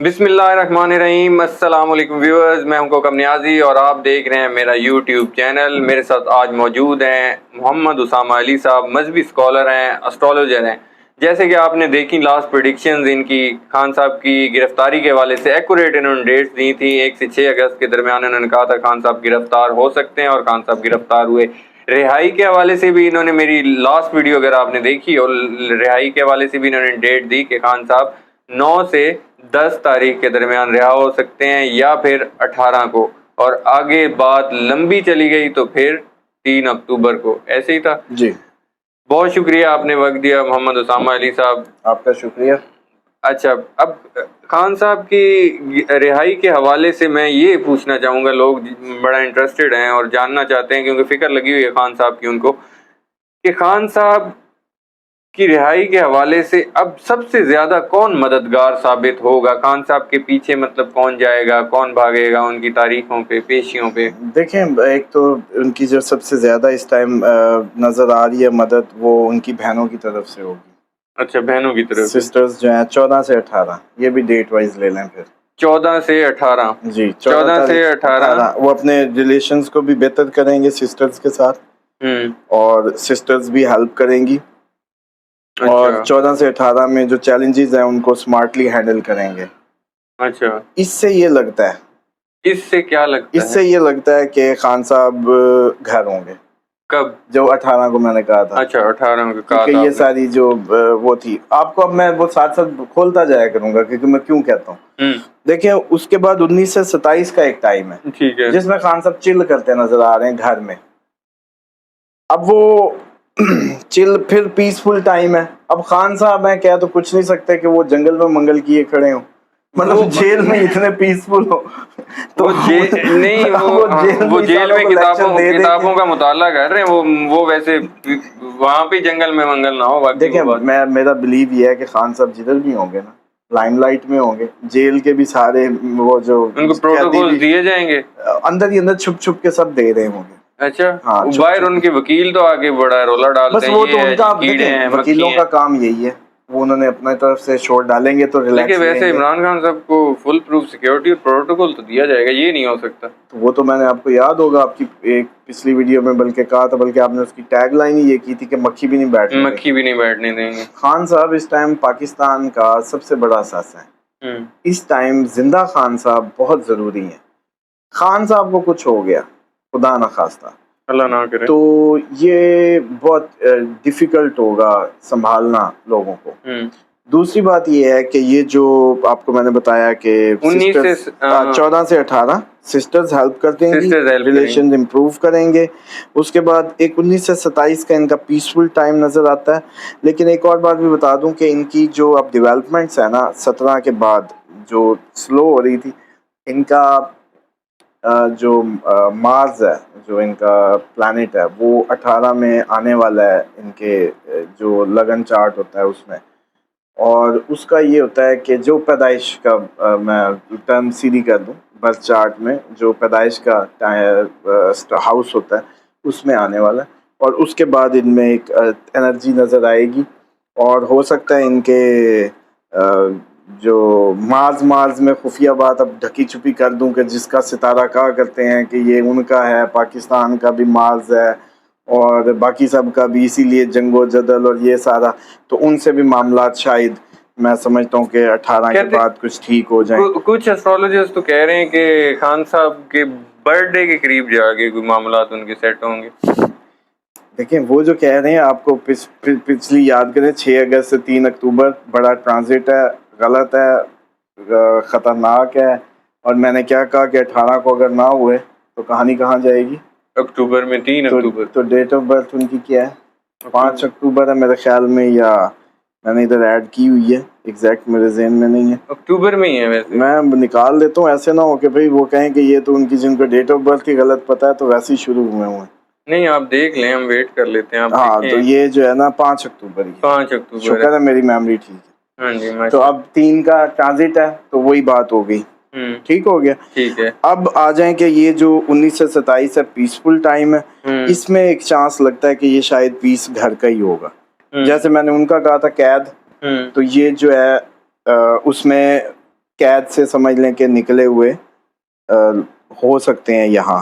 بسم اللہ الرحمن الرحیم۔ السلام علیکم ویورز، میں ہوں کوکب نیازی اور آپ دیکھ رہے ہیں میرا یوٹیوب چینل۔ میرے ساتھ آج موجود ہیں محمد اسامہ علی صاحب، مذہبی اسکالر ہیں، اسٹرالوجر ہیں۔ جیسے کہ آپ نے دیکھی لاسٹ پریڈکشنز ان کی خان صاحب کی گرفتاری کے حوالے سے ایکوریٹ انہوں نے ڈیٹس دی تھی، 1 سے 6 اگست کے درمیان انہوں نے کہا تھا خان صاحب گرفتار ہو سکتے ہیں، اور خان صاحب گرفتار ہوئے۔ رہائی کے حوالے سے بھی انہوں نے میری لاسٹ ویڈیو اگر آپ نے دیکھی، اور رہائی کے حوالے سے بھی انہوں نے ڈیٹ دی کہ خان صاحب 9 سے 10 تاریخ کے درمیان رہا ہو سکتے ہیں، یا پھر 18 کو، اور آگے بات لمبی چلی گئی تو پھر 3 اکتوبر کو۔ ایسے ہی تھا جی۔ بہت شکریہ آپ نے وقت دیا محمد اسامہ علی صاحب۔ آپ کا شکریہ۔ اچھا، اب خان صاحب کی رہائی کے حوالے سے میں یہ پوچھنا چاہوں گا، لوگ بڑا انٹرسٹڈ ہیں اور جاننا چاہتے ہیں کیونکہ فکر لگی ہوئی ہے خان صاحب کی ان کو، کہ خان صاحب کی رہائی کے حوالے سے اب سب سے زیادہ کون مددگار ثابت ہوگا؟ خان صاحب کے پیچھے مطلب کون جائے گا، کون بھاگے گا ان کی تاریخوں پہ، پیشیوں پہ؟ دیکھیں، ایک تو ان کی جو سب سے زیادہ اس ٹائم نظر آ رہی ہے مدد، وہ ان کی بہنوں کی طرف سے ہوگی۔ اچھا، بہنوں کی طرف سے؟ سسٹرز جو ہیں 14 سے 18، یہ بھی ڈیٹ وائز لے لیں پھر۔ 14 سے 18؟ جی، 14 سے 18 وہ اپنے ریلیشنز کو بھی بہتر کریں گے سسٹرز کے ساتھ، اور سسٹرز بھی ہیلپ کریں گی، اور 14 سے 18 میں جو چیلنجز ہیں ان کو سمارٹلی ہینڈل کریں گے۔ اچھا، اس سے یہ لگتا ہے، اس سے کیا لگتا ہے؟ اس سے یہ لگتا ہے کہ خان صاحب گھر ہوں گے۔ کب؟ جو 18 کو میں نے کہا تھا۔ اچھا، 18 کو کہا کہ تھا یہ ساری جو وہ تھی، آپ کو اب میں وہ ساتھ ساتھ کھولتا جایا کروں گا کیونکہ میں کیوں کہتا ہوں۔ دیکھیں، اس کے بعد 19 سے 27 کا ایک ٹائم ہے، ٹھیک ہے، جس میں خان صاحب چل کرتے نظر آ رہے ہیں گھر میں۔ اب وہ چل پھر پیسفل ٹائم ہے۔ اب خان صاحب ہیں، کہہ تو کچھ نہیں سکتے کہ وہ جنگل میں منگل کیے کھڑے ہوں، مطلب جیل میں اتنے پیسفل ہو تو نہیں، وہ جیل میں کتابوں کا مطالعہ کر رہے ہیں، وہ ویسے وہاں پہ جنگل میں منگل نہ ہو۔ دیکھیں، میرا بلیو یہ ہے کہ خان صاحب جدھر بھی ہوں گے نا، لائم لائٹ میں ہوں گے، جیل کے بھی سارے وہ جو ان کو پروٹوکول دیے جائیں گے، اندر ہی اندر چھپ چھپ کے سب دے رہے ہوں گے۔ اچھا، باہر ان کے وکیل تو آگے بڑا رولا ڈالتے ہیں، بس وہ تو ان کا وکیلوں کا کام یہی ہے، وہ انہوں نے اپنے طرف سے شور ڈالیں گے تو ریلیکس۔ لیکن ویسے عمران خان صاحب کو فل پروف سیکیورٹی اور پروٹوکول تو دیا جائے گا، یہ نہیں ہو سکتا؟ وہ تو میں نے آپ کو یاد ہوگا آپ کی ایک پچھلی ویڈیو میں بلکہ کہا تھا، بلکہ آپ نے اس کی ٹیگ لائن ہی یہ کی تھی کہ مکھی بھی نہیں بیٹھنے دیں گے۔ خان صاحب اس ٹائم پاکستان کا سب سے بڑا اثاثہ ہے۔ اس ٹائم زندہ خان صاحب بہت ضروری ہیں۔ خان صاحب کو کچھ ہو گیا، خدا نہ خواستہ، اللہ نہ کرے، تو یہ بہت ڈیفیکلٹ ہوگا سنبھالنا لوگوں کو۔ دوسری بات یہ ہے کہ یہ جو آپ کو میں نے بتایا کہ 14 سے 18 سسٹرز ہیلپ کرتے ہیں، ریلیشن امپروو کریں گے۔ اس کے بعد ایک 19 سے 27 کا ان کا پیسفل ٹائم نظر آتا ہے۔ لیکن ایک اور بات بھی بتا دوں کہ ان کی جو اب ڈیولپمنٹس ہیں نا 17 کے بعد جو سلو ہو رہی تھی، ان کا جو مارس ہے، جو ان کا پلانٹ ہے، وہ 18 میں آنے والا ہے، ان کے جو لگن چارٹ ہوتا ہے اس میں۔ اور اس کا یہ ہوتا ہے کہ جو پیدائش کا میں ٹرم سیدھی کر دوں، برتھ چارٹ میں جو پیدائش کا ہاؤس ہوتا ہے اس میں آنے والا ہے، اور اس کے بعد ان میں ایک انرجی نظر آئے گی، اور ہو سکتا ہے ان کے جو مارز میں خفیہ بات اب ڈھکی چھپی کر دوں کہ جس کا ستارہ کہا کرتے ہیں کہ یہ ان کا ہے، پاکستان کا بھی مارز ہے اور باقی سب کا بھی، اسی لیے جنگ و جدل اور یہ سارا، تو ان سے بھی معاملات شاید میں سمجھتا ہوں کہ 18 کے بعد کچھ ٹھیک ہو جائیں۔ کچھ ایسٹرولوجرز تو کہہ رہے ہیں کہ خان صاحب کے برتھ ڈے کے قریب جا کے کوئی معاملات ان کے سیٹ ہوں گے۔ دیکھیں، وہ جو کہہ رہے ہیں آپ کو پچھلی یاد کریں، 6 اگست سے 3 اکتوبر بڑا ٹرانزٹ ہے، غلط ہے، خطرناک ہے، اور میں نے کیا کہا کہ 18 کو اگر نہ ہوئے تو کہانی کہاں جائے گی؟ اکتوبر میں 3 اکتوبر تو ڈیٹ آف برتھ ان کی کیا ہے؟ 5 اکتوبر ہے میرے خیال میں، یا میں نے ادھر ایڈ کی ہوئی ہے، ایگزیکٹ میرے ذہن میں نہیں ہے۔ اکتوبر میں ہی ہے ویسے، میں نکال دیتا ہوں، ایسے نہ ہو کہ بھئی وہ کہیں کہ یہ تو ان کی جن کو ڈیٹ آف برتھ کی غلط پتہ ہے تو ویسے ہی شروع ہوئے ہیں۔ نہیں، آپ دیکھ لیں، ہم ویٹ کر لیتے ہیں۔ ہاں، تو یہ جو ہے نا 5 اکتوبر ہی، 5 اکتوبر، شکر ہے میری میموری ٹھیک ہے۔ ہاں جی، تو اب 3 کا ٹرانزٹ ہے تو وہی بات ہو گئی، ٹھیک ہو گیا۔ ٹھیک ہے، اب آ جائیں کہ یہ جو 19 سے 27 ہے پیسفل ٹائم ہے، اس میں ایک چانس لگتا ہے کہ یہ شاید پیس گھر کا ہی ہوگا۔ جیسے میں نے ان کا کہا تھا قید، تو یہ جو ہے اس میں قید سے سمجھ لیں کہ نکلے ہوئے ہو سکتے ہیں یہاں.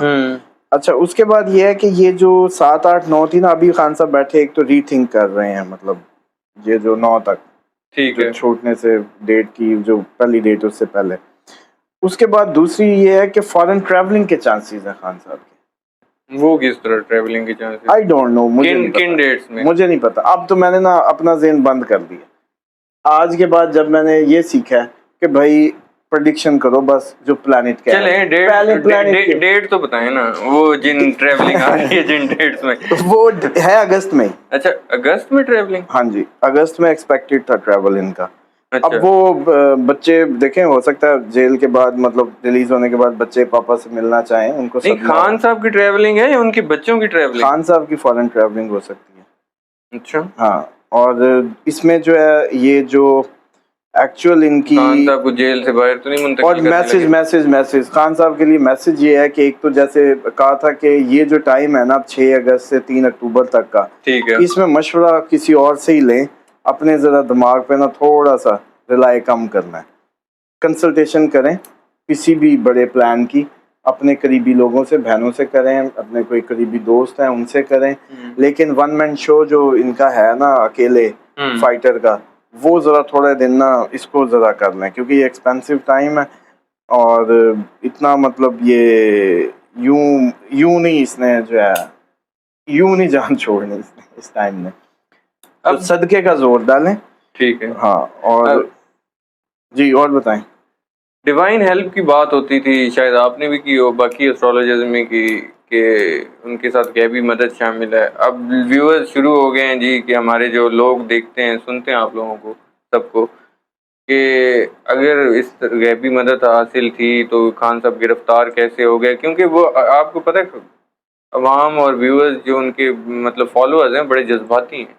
اچھا اس کے بعد یہ ہے کہ یہ جو 7 8 9 تھی نا, ابھی خان صاحب بیٹھے ایک تو ری تھنک کر رہے ہیں, مطلب یہ جو 9 تک ٹھیک ہے چھوٹنے سے ڈیٹ کی جو پہلی ڈیٹ اس سے پہلے. اس کے بعد دوسری یہ ہے کہ فارن ٹریولنگ کے چانسز ہیں خان صاحب کے. وہ کس طرح ٹریولنگ کے چانسز؟ آئی ڈونٹ نو, کن ڈیٹس میں مجھے نہیں پتا. اب تو میں نے نا اپنا ذہن بند کر دیا آج کے بعد, جب میں نے یہ سیکھا ہے کہ بھائی پریڈکشن کرو بس جو پلانٹ کا چلیں ڈیٹ تو بتائیں نا, وہ جن ٹریولنگ آ رہی ہے جن ڈیٹس میں. وہ ہے اگست میں. اچھا اگست میں ٹریولنگ؟ ہاں جی اگست میں ایکسپیکٹڈ تھا ٹریول ان کا. اب وہ بچے دیکھیں, ہو سکتا ہے جیل کے بعد مطلب ریلیز ہونے کے بعد بچے پاپا سے ملنا چاہیں, ان کو خان صاحب کی ٹریولنگ ہے یا ان کے بچوں کی ٹریولنگ؟ خان صاحب کی فارن ٹریولنگ ہو سکتی ہے. اچھا ہاں, اور اس میں جو ہے یہ جو ایکچوئل ان کی خان صاحب کو جیل سے باہر تو نہیں منتقل اور میسج خان صاحب کے لیے میسج یہ ہے کہ ایک تو جیسے کہا تھا کہ یہ جو ٹائم ہے نا 6 اگست سے 3 اکتوبر تک کا, ٹھیک ہے, اس میں مشورہ کسی اور سے ہی لیں, اپنے ذرا دماغ پہ نا تھوڑا سا رلائے کم کرنا ہے, کنسلٹیشن کریں کسی بھی بڑے پلان کی, اپنے قریبی لوگوں سے, بہنوں سے کریں, اپنے کوئی قریبی دوست ہیں ان سے کریں, لیکن ون مین شو جو ان کا ہے نا اکیلے فائٹر کا, وہ ذرا تھوڑے دن نا اس کو ذرا کر لیں, کیونکہ یہ ایکسپینسو ٹائم ہے اور اتنا مطلب یہ یوں نہیں اس نے جو ہے یوں نہیں جان چھوڑنی اس ٹائم میں. اب صدقے کا زور ڈالیں. ٹھیک ہے ہاں, اور جی اور بتائیں. ڈیوائن ہیلپ کی بات ہوتی تھی, شاید آپ نے بھی کی ہو, باقی ایسٹرولوجرز میں کی کہ ان کے ساتھ غیبی مدد شامل ہے. اب ویورز شروع ہو گئے ہیں جی کہ ہمارے جو لوگ دیکھتے ہیں سنتے ہیں آپ لوگوں کو سب کو, کہ اگر اس غیبی مدد حاصل تھی تو خان صاحب گرفتار کیسے ہو گئے, کیونکہ وہ آپ کو پتہ ہے عوام اور ویورز جو ان کے مطلب فالوورز ہیں بڑے جذباتی ہیں,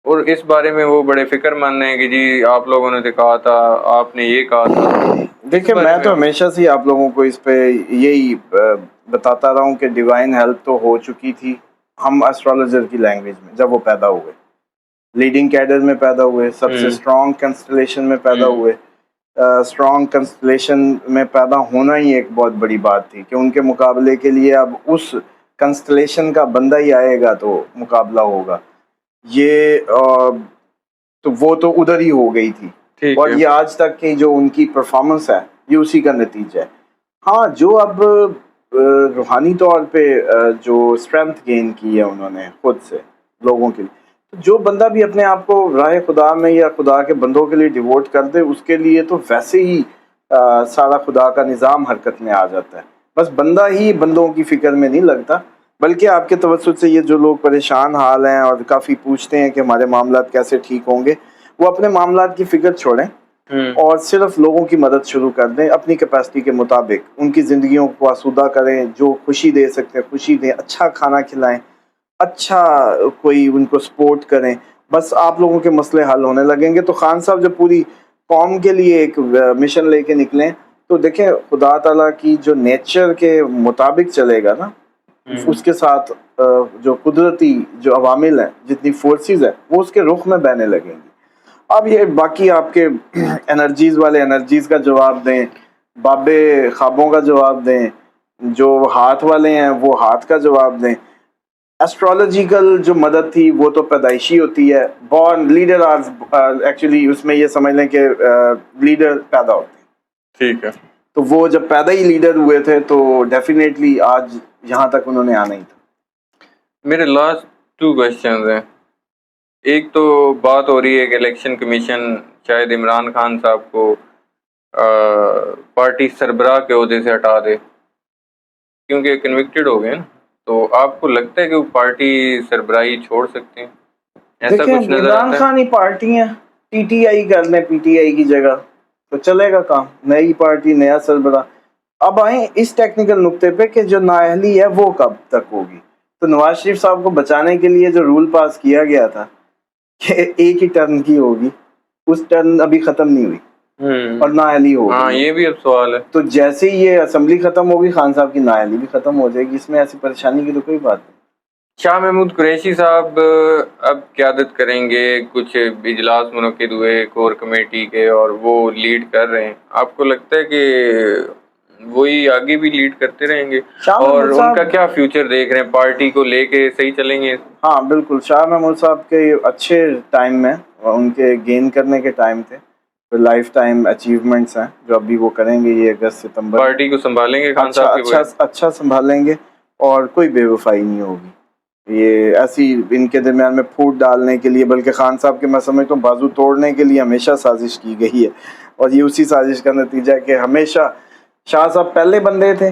اور اس بارے میں وہ بڑے فکر مند ہیں کہ جی آپ لوگوں نے کہا تھا, آپ نے یہ کہا تھا. دیکھیں میں تو ہمیشہ سے آپ لوگوں کو اس پہ یہی بتاتا رہا ہوں کہ ڈیوائن ہیلپ تو ہو چکی تھی ہم ایسٹرولوجر کی لینگویج میں جب وہ پیدا ہوئے, لیڈنگ کیڈر میں پیدا ہوئے, سب سے اسٹرانگ کنسٹلیشن میں پیدا ہوئے. اسٹرانگ کنسٹلیشن میں پیدا ہونا ہی ایک بہت بڑی بات تھی کہ ان کے مقابلے کے لیے اب اس کنسٹلیشن کا بندہ ہی آئے گا تو مقابلہ ہوگا. یہ تو وہ تو ادھر ہی ہو گئی تھی, اور یہ آج تک کی جو ان کی پرفارمنس ہے یہ اسی کا نتیجہ ہے. ہاں جو اب روحانی طور پہ جو اسٹرینتھ گین کی ہے انہوں نے خود سے لوگوں کے لیے, جو بندہ بھی اپنے آپ کو راہ خدا میں یا خدا کے بندوں کے لیے ڈیووٹ کر دے, اس کے لیے تو ویسے ہی سارا خدا کا نظام حرکت میں آ جاتا ہے. بس بندہ ہی بندوں کی فکر میں نہیں لگتا, بلکہ آپ کے توسط سے یہ جو لوگ پریشان حال ہیں اور کافی پوچھتے ہیں کہ ہمارے معاملات کیسے ٹھیک ہوں گے, وہ اپنے معاملات کی فکر چھوڑیں اور صرف لوگوں کی مدد شروع کر دیں اپنی کیپیسٹی کے مطابق. ان کی زندگیوں کو آسودہ کریں, جو خوشی دے سکتے ہیں خوشی دیں, اچھا کھانا کھلائیں, اچھا کوئی ان کو سپورٹ کریں, بس آپ لوگوں کے مسئلے حل ہونے لگیں گے. تو خان صاحب جب پوری قوم کے لیے ایک مشن لے کے نکلیں تو دیکھیں خدا تعالیٰ کی جو نیچر کے مطابق چلے گا نا, اس کے ساتھ جو قدرتی جو عوامل ہیں, جتنی فورسز ہیں, وہ اس کے رخ میں بہنے لگیں گی. اب یہ باقی آپ کے انرجیز والے انرجیز کا جواب دیں, بابے خوابوں کا جواب دیں, جو ہاتھ والے ہیں وہ ہاتھ کا جواب دیں. ایسٹرولوجیکل جو مدد تھی وہ تو پیدائشی ہوتی ہے, بورن لیڈر ایکچولی اس میں یہ سمجھ لیں کہ لیڈر پیدا ہوتے ہیں. ٹھیک ہے, تو وہ جب پیدا ہی لیڈر ہوئے تھے تو ڈیفینیٹلی آج یہاں تک انہوں نے آنا ہی تھا. میرے لاسٹ 2 کوشچنز ہیں. ایک تو بات ہو رہی ہے کہ الیکشن کمیشن شاید عمران خان صاحب کو پارٹی سربراہ کے عہدے سے ہٹا دے کیونکہ کنوکٹڈ ہو گئے نا, تو آپ کو لگتا ہے کہ وہ پارٹی سربراہی چھوڑ سکتے ہیں؟ ایسا کچھ نظر آتا ہے. عمران خان ہی پارٹی ہیں, پی ٹی آئی کر لیں پی ٹی آئی کی جگہ تو چلے گا کام, نئی پارٹی نیا سربراہ. اب آئیں اس ٹیکنیکل نقطے پہ کہ جو نااہلی ہے وہ کب تک ہوگی. تو نواز شریف صاحب کو بچانے کے لیے جو رول پاس کیا گیا تھا کہ ایک ہی ٹرن کی ہوگی, اس ٹرن ابھی ختم نہیں ہوئی اور نااہلی ہوگی. ہاں یہ بھی اب سوال ہے. تو جیسے ہی یہ اسمبلی ختم ہوگی خان صاحب کی نااہلی بھی ختم ہو جائے گی. اس میں ایسی پریشانی کی تو کوئی بات نہیں. شاہ محمود قریشی صاحب اب قیادت کریں گے، کچھ اجلاس منعقد ہوئے کور کمیٹی کے اور وہ لیڈ کر رہے ہیں، آپ کو لگتا ہے کہ وہی آگے بھی لیڈ کرتے رہیں گے اور ان کا کیا فیوچر دیکھ رہے ہیں، پارٹی کو لے کے صحیح چلیں گے؟ ہاں بالکل، شاہ محمود صاحب کے اچھے ٹائم میں ان کے گین کرنے کے ٹائم تھے، لائف ٹائم اچیومنٹس ہیں جو ابھی وہ کریں گے، یہ اگست ستمبر پارٹی کو سنبھالیں گے خان صاحب کے اچھا سنبھالیں گے اور کوئی بے وفائی نہیں ہوگی، یہ ایسی ان کے درمیان میں پھوٹ ڈالنے کے لیے، بلکہ خان صاحب کے میں سمجھتا ہوں بازو توڑنے کے لیے ہمیشہ سازش کی گئی ہے، اور یہ اسی سازش کا نتیجہ ہے کہ ہمیشہ شاہ صاحب پہلے بندے تھے،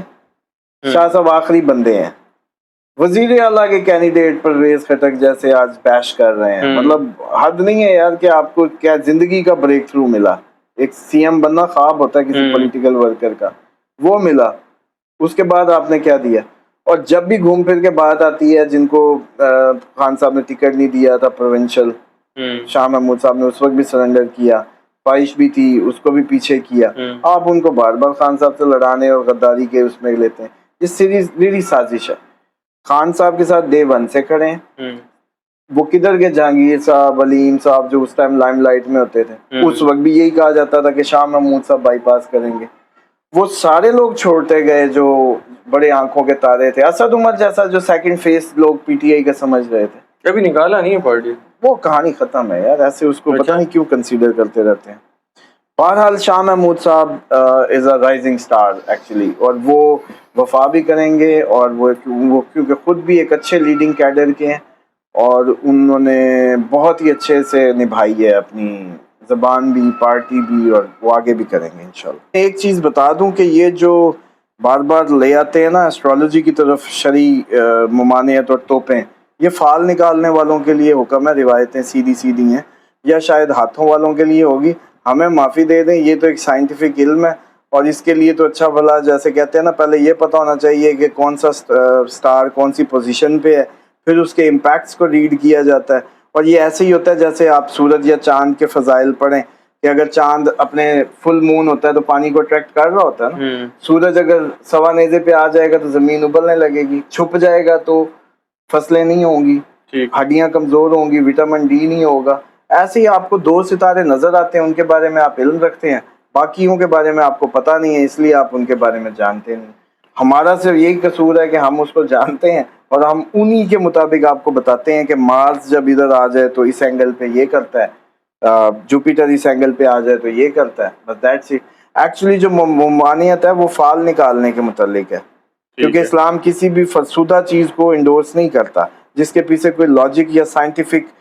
شاہ صاحب آخری بندے ہیں، وزیر اعلیٰ کے کینڈیڈیٹ پرویز خٹک جیسے آج بیش کر رہے ہیں، مطلب حد نہیں ہے یار کہ آپ کو کیا زندگی کا بریک تھرو ملا، ایک سی ایم بننا خواب ہوتا ہے کسی پولیٹیکل ورکر کا، وہ ملا، اس کے بعد آپ نے کیا دیا؟ اور جب بھی گھوم پھر کے بات آتی ہے جن کو خان صاحب نے ٹکٹ نہیں دیا تھا پروونشل، شاہ محمود صاحب نے اس وقت بھی سرنڈر کیا، خواہش بھی تھی اس کو بھی پیچھے کیا، آپ ان کو بار بار خان صاحب سے لڑانے اور غداری کے اس میں لیتے ہیں، یہ سیدھی سازش ہے، خان صاحب کے ساتھ ڈے ون سے کھڑے ہیں، وہ کدھر کے جہانگیر صاحب، علیم صاحب جو اس ٹائم لائم لائٹ میں ہوتے تھے، اس وقت بھی یہی کہا جاتا تھا کہ شاہ محمود صاحب بائی پاس کریں گے، وہ سارے لوگ چھوڑتے گئے جو بڑے آنکھوں کے تارے تھے، اسد عمر جیسا جو سیکنڈ فیس لوگ پی ٹی آئی کا سمجھ رہے تھے، کبھی نکالا نہیں ہے پارٹی، وہ کہانی ختم ہے یار، ایسے اس کو پتہ نہیں کیوں کنسیڈر کرتے رہتے ہیں۔ بہرحال شاہ محمود صاحب از اے رائزنگ سٹار ایکچولی، اور وہ وفا بھی کریں گے، اور وہ کیونکہ خود بھی ایک اچھے لیڈنگ کیڈر کے ہیں اور انہوں نے بہت ہی اچھے سے نبھائی ہے اپنی زبان بھی، پارٹی بھی، اور وہ آگے بھی کریں گے انشاءاللہ۔ ایک چیز بتا دوں کہ یہ جو بار بار لے آتے ہیں نا اسٹرالوجی کی طرف شرعی ممانعت اور توپیں، یہ فال نکالنے والوں کے لیے حکم ہے، روایتیں سیدھی سیدھی ہیں، یا شاید ہاتھوں والوں کے لیے ہوگی، ہمیں معافی دے دیں، یہ تو ایک سائنٹیفک علم ہے، اور اس کے لیے تو اچھا بھلا جیسے کہتے ہیں نا، پہلے یہ پتہ ہونا چاہیے کہ کون سا سٹار کون سی پوزیشن پہ ہے، پھر اس کے امپیکٹس کو ریڈ کیا جاتا ہے، اور یہ ایسے ہی ہوتا ہے جیسے آپ سورج یا چاند کے فضائل پڑھیں کہ اگر چاند اپنے فل مون ہوتا ہے تو پانی کو اٹریکٹ کر رہا ہوتا ہے نا، سورج اگر سوا نیزے پہ آ جائے گا تو زمین ابلنے لگے گی، چھپ جائے گا تو فصلیں نہیں ہوں گی، ہڈیاں کمزور ہوں گی، وٹامن ڈی نہیں ہوگا، ایسے ہی آپ کو دو ستارے نظر آتے ہیں، ان کے بارے میں آپ علم رکھتے ہیں، باقیوں کے بارے میں آپ کو پتہ نہیں ہے، اس لیے آپ ان کے بارے میں جانتے نہیں۔ ہمارا صرف یہی قصور ہے کہ ہم اس کو جانتے ہیں اور ہم انہی کے مطابق آپ کو بتاتے ہیں کہ مارس جب ادھر آ جائے تو اس اینگل پہ یہ کرتا ہے، جوپیٹر اس اینگل پہ آ جائے تو یہ کرتا ہے، بس دیٹس اٹ۔ ایکچولی جو ممانعت ہے وہ فال نکالنے کے متعلق ہے، کیونکہ اسلام کسی بھی فرسودہ چیز کو انڈورس نہیں کرتا جس کے پیچھے کوئی لاجک یا سائنٹیفک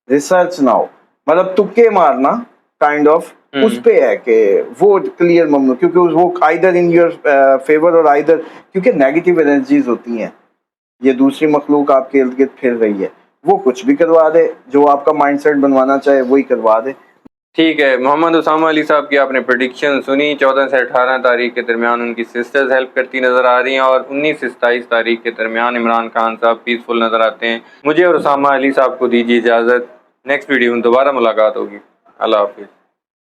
ریسرچ نہ ہو، مطلب تکے مارنا کائنڈ آف، اس پہ ہے کہ وہ کلیئر ممنوع، کیونکہ وہ آئیدر ان یور فیور اور آئیدر، کیونکہ نیگیٹو انرجیز ہوتی ہیں، یہ دوسری مخلوق آپ کے ارد گرد پھر رہی ہے، وہ کچھ بھی کروا دے، جو آپ کا مائنڈ سیٹ بنوانا چاہے وہی کروا دے۔ ٹھیک ہے، محمد اسامہ علی صاحب کی آپ نے پریڈکشن سنی، 14 سے 18 تاریخ کے درمیان ان کی سسٹرز ہیلپ کرتی نظر آ رہی ہیں، اور 19 سے 27 تاریخ کے درمیان عمران خان صاحب پیسفل نظر آتے ہیں۔ مجھے اور اسامہ علی صاحب کو دیجیے اجازت، نیکسٹ ویڈیو میں دوبارہ ملاقات ہوگی، اللہ حافظ۔